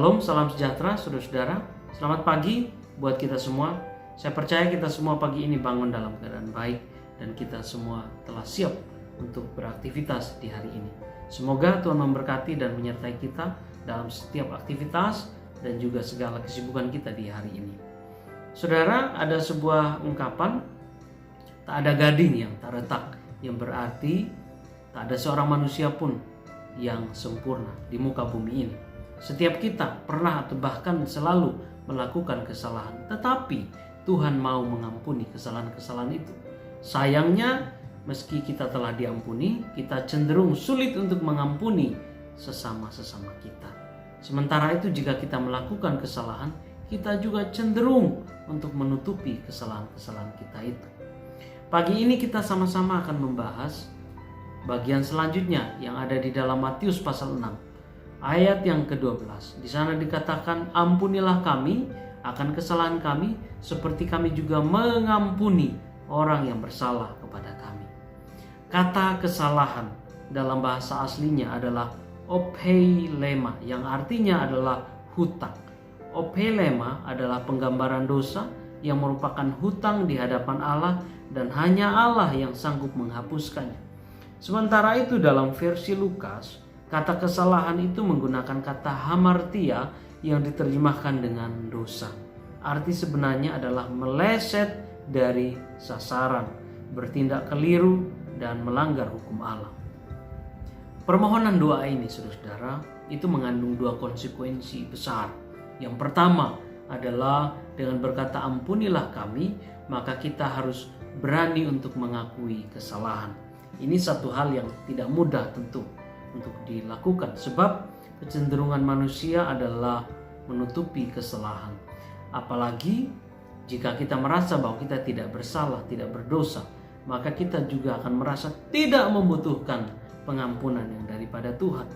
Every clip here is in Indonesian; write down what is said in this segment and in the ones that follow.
Shalom, salam sejahtera saudara-saudara. Selamat pagi buat kita semua. Saya percaya kita semua pagi ini bangun dalam keadaan baik dan kita semua telah siap untuk beraktivitas di hari ini. Semoga Tuhan memberkati dan menyertai kita dalam setiap aktivitas dan juga segala kesibukan kita di hari ini. Saudara, ada sebuah ungkapan, tak ada gading yang tak retak, yang berarti tak ada seorang manusia pun yang sempurna di muka bumi ini. Setiap kita pernah atau bahkan selalu melakukan kesalahan, tetapi Tuhan mau mengampuni kesalahan-kesalahan itu. Sayangnya, meski kita telah diampuni, kita cenderung sulit untuk mengampuni sesama-sesama kita. Sementara itu, jika kita melakukan kesalahan, kita juga cenderung untuk menutupi kesalahan-kesalahan kita itu. Pagi ini kita sama-sama akan membahas bagian selanjutnya yang ada di dalam Matius pasal 6. Ayat yang ke-12. Di sana dikatakan, ampunilah kami akan kesalahan kami seperti kami juga mengampuni orang yang bersalah kepada kami. Kata kesalahan dalam bahasa aslinya adalah opheilema, yang artinya adalah hutang. Opheilema adalah penggambaran dosa yang merupakan hutang di hadapan Allah dan hanya Allah yang sanggup menghapuskannya. Sementara itu dalam versi Lukas, kata kesalahan itu menggunakan kata hamartia yang diterjemahkan dengan dosa. Arti sebenarnya adalah meleset dari sasaran, bertindak keliru dan melanggar hukum Allah. Permohonan doa ini, saudara, itu mengandung dua konsekuensi besar. Yang pertama adalah dengan berkata ampunilah kami, maka kita harus berani untuk mengakui kesalahan. Ini satu hal yang tidak mudah tentu untuk dilakukan, sebab kecenderungan manusia adalah menutupi kesalahan. Apalagi jika kita merasa bahwa kita tidak bersalah, tidak berdosa, maka kita juga akan merasa tidak membutuhkan pengampunan yang daripada Tuhan.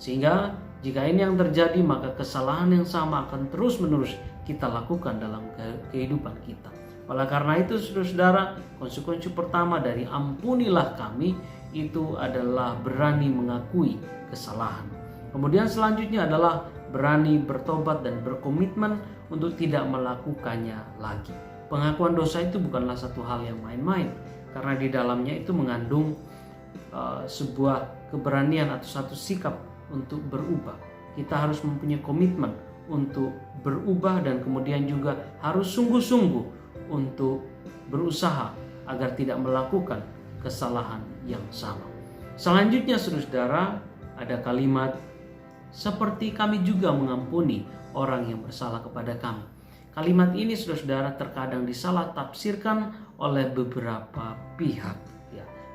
Sehingga jika ini yang terjadi, maka kesalahan yang sama akan terus-menerus kita lakukan dalam kehidupan kita. Oleh karena itu, saudara-saudara, konsekuensi pertama dari ampunilah kami itu adalah berani mengakui kesalahan. Kemudian selanjutnya adalah berani bertobat dan berkomitmen untuk tidak melakukannya lagi. Pengakuan dosa itu bukanlah satu hal yang main-main, karena di dalamnya itu mengandung sebuah keberanian atau satu sikap untuk berubah. Kita harus mempunyai komitmen untuk berubah dan kemudian juga harus sungguh-sungguh untuk berusaha agar tidak melakukan kesalahan yang sama. Selanjutnya, saudara, ada kalimat seperti kami juga mengampuni orang yang bersalah kepada kami. Kalimat ini, saudara, terkadang disalah tafsirkan oleh beberapa pihak.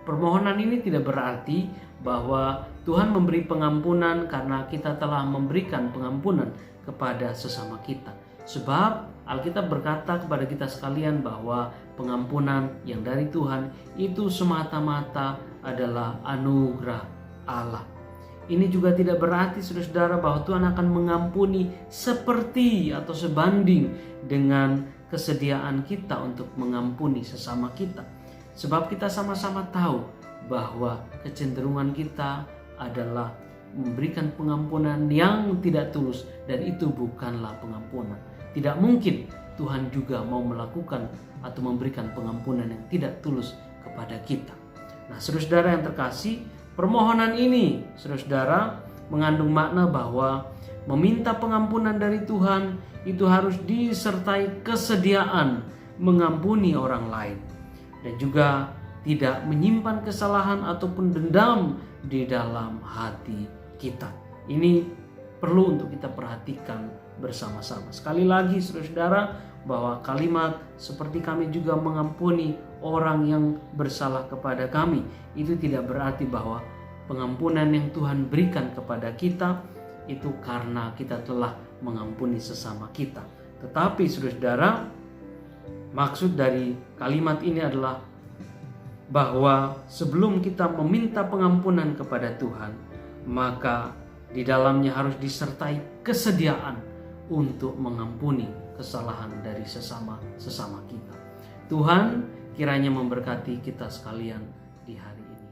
Permohonan ini tidak berarti bahwa Tuhan memberi pengampunan karena kita telah memberikan pengampunan kepada sesama kita. Sebab Alkitab berkata kepada kita sekalian bahwa pengampunan yang dari Tuhan itu semata-mata adalah anugerah Allah. Ini juga tidak berarti, saudara, bahwa Tuhan akan mengampuni seperti atau sebanding dengan kesediaan kita untuk mengampuni sesama kita. Sebab kita sama-sama tahu bahwa kecenderungan kita adalah memberikan pengampunan yang tidak tulus, dan itu bukanlah pengampunan. Tidak mungkin Tuhan juga mau melakukan atau memberikan pengampunan yang tidak tulus kepada kita. Nah, saudara-saudara yang terkasih, permohonan ini, saudara-saudara, mengandung makna bahwa meminta pengampunan dari Tuhan itu harus disertai kesediaan mengampuni orang lain, dan juga tidak menyimpan kesalahan ataupun dendam di dalam hati kita. Ini perlu untuk kita perhatikan bersama-sama. Sekali lagi, saudara-saudara, bahwa kalimat seperti kami juga mengampuni orang yang bersalah kepada kami itu tidak berarti bahwa pengampunan yang Tuhan berikan kepada kita itu karena kita telah mengampuni sesama kita. Tetapi, saudara-saudara, maksud dari kalimat ini adalah bahwa sebelum kita meminta pengampunan kepada Tuhan, maka di dalamnya harus disertai kesediaan untuk mengampuni kesalahan dari sesama kita. Tuhan kiranya memberkati kita sekalian di hari ini.